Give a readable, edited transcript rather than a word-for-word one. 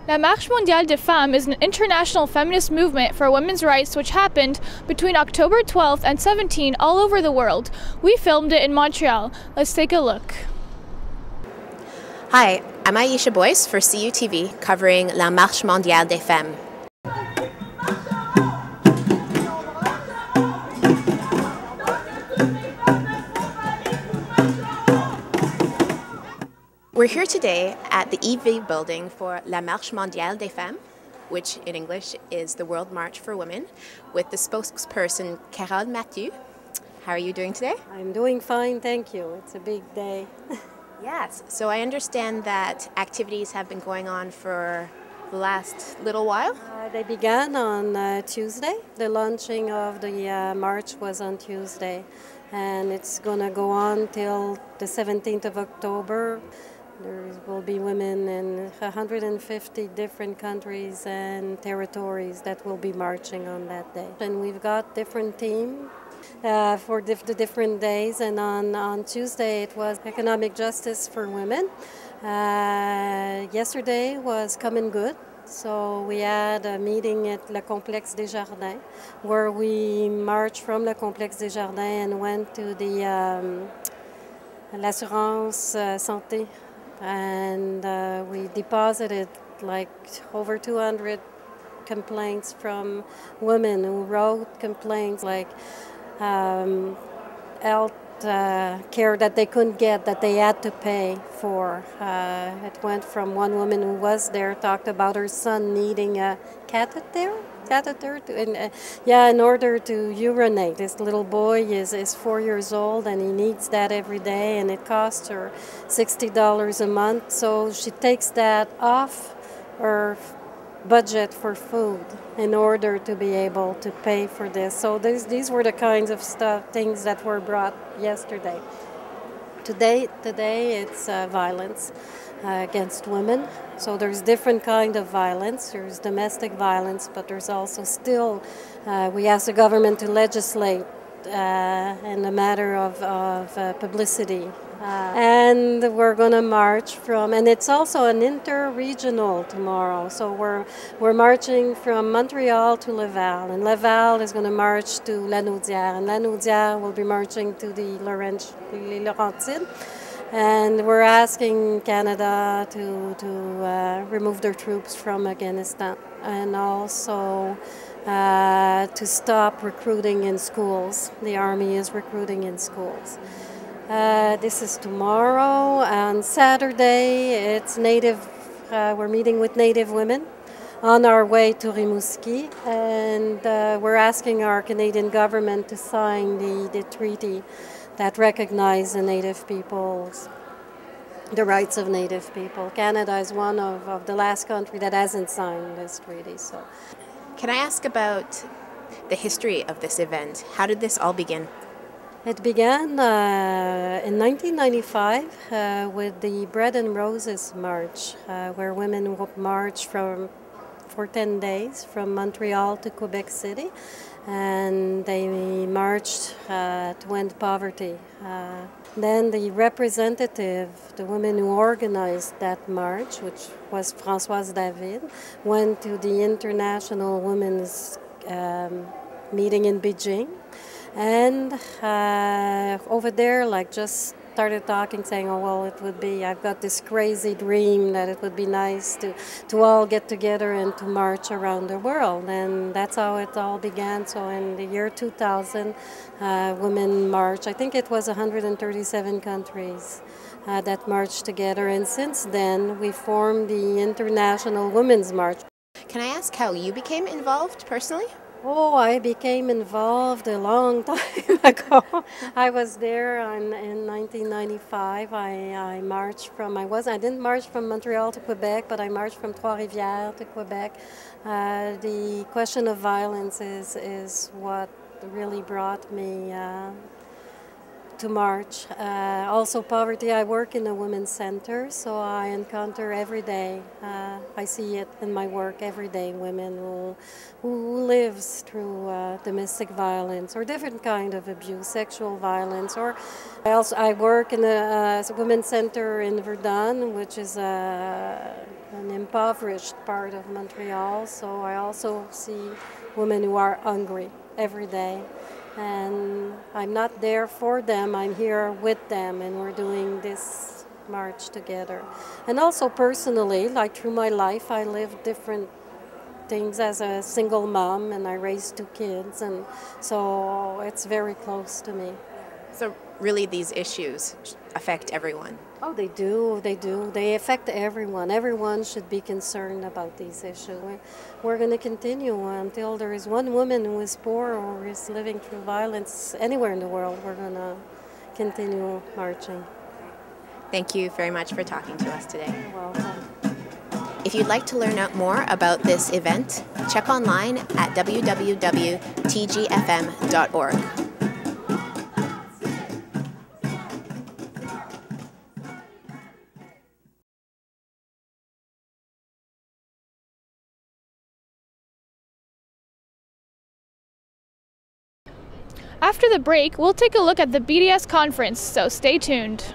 La Marche Mondiale des Femmes is an international feminist movement for women's rights which happened between October 12th and 17th all over the world. We filmed it in Montreal. Let's take a look. Hi, I'm Aisha Boyce for CUTV covering La Marche Mondiale des Femmes. We're here today at the EV building for La Marche Mondiale des Femmes, which in English is the World March for Women, with the spokesperson Carole Mathieu. How are you doing today? I'm doing fine, thank you. It's a big day. Yes, so I understand that activities have been going on for the last little while. They began on Tuesday. The launching of the march was on Tuesday, and it's going to go on till the 17th of October. There will be women in 150 different countries and territories that will be marching on that day. And we've got different teams for the different days. And on Tuesday it was economic justice for women. Yesterday was Common Good. So we had a meeting at Le Complexe des Jardins where we marched from Le Complexe des Jardins and went to the l'assurance santé. And we deposited like over 200 complaints from women who wrote complaints like health care that they couldn't get, that they had to pay for. It went from one woman who was there, talked about her son needing a catheter in order to urinate. This little boy is 4 years old and he needs that every day, and it costs her $60 a month, so she takes that off her budget for food in order to be able to pay for this. So these were the kinds of things that were brought yesterday. Today it's violence against women. So there's different kind of violence. There's domestic violence, but there's also still, we ask the government to legislate in a matter of publicity. And we're going to march from, and it's also an inter-regional tomorrow. So we're marching from Montreal to Laval, and Laval is going to march to Lanaudière, and Lanaudière will be marching to the Laurentides. And we're asking Canada to remove their troops from Afghanistan, and also to stop recruiting in schools. The army is recruiting in schools. This is tomorrow. On Saturday, it's Native. We're meeting with Native women on our way to Rimouski, and we're asking our Canadian government to sign the treaty that recognizes the Native peoples, the rights of Native people. Canada is one of the last country that hasn't signed this treaty. So, can I ask about the history of this event? How did this all begin? It began in 1995 with the Bread and Roses March, where women marched for 10 days from Montreal to Quebec City, and they marched to end poverty. Then the representative, the woman who organized that march, which was Françoise David, went to the International Women's meeting in Beijing. And over there, like, just started talking, saying, oh, well, it would be, I've got this crazy dream that it would be nice to all get together and to march around the world. And that's how it all began. So in the year 2000, women marched. I think it was 137 countries that marched together. And since then, we formed the International Women's March. Can I ask how you became involved personally? Oh, I became involved a long time ago. I was there in 1995. I marched from, I didn't march from Montreal to Quebec, but I marched from Trois-Rivières to Quebec. The question of violence is what really brought me to march. Also poverty, I work in a women's center, so I encounter every day, I see it in my work every day, women who lives through domestic violence or different kind of abuse, sexual violence. Or I work in a women's center in Verdun, which is an impoverished part of Montreal, so I also see women who are hungry every day. And I'm not there for them, I'm here with them, and we're doing this march together. And also personally, like through my life, I lived different things as a single mom, and I raised 2 kids, and so it's very close to me. So really these issues affect everyone. Oh, they do. They affect everyone. Everyone should be concerned about these issues. We're going to continue until there is one woman who is poor or is living through violence anywhere in the world. We're going to continue marching. Thank you very much for talking to us today. You're welcome. If you'd like to learn out more about this event, check online at www.tgfm.org. After the break, we'll take a look at the BDS conference, so stay tuned.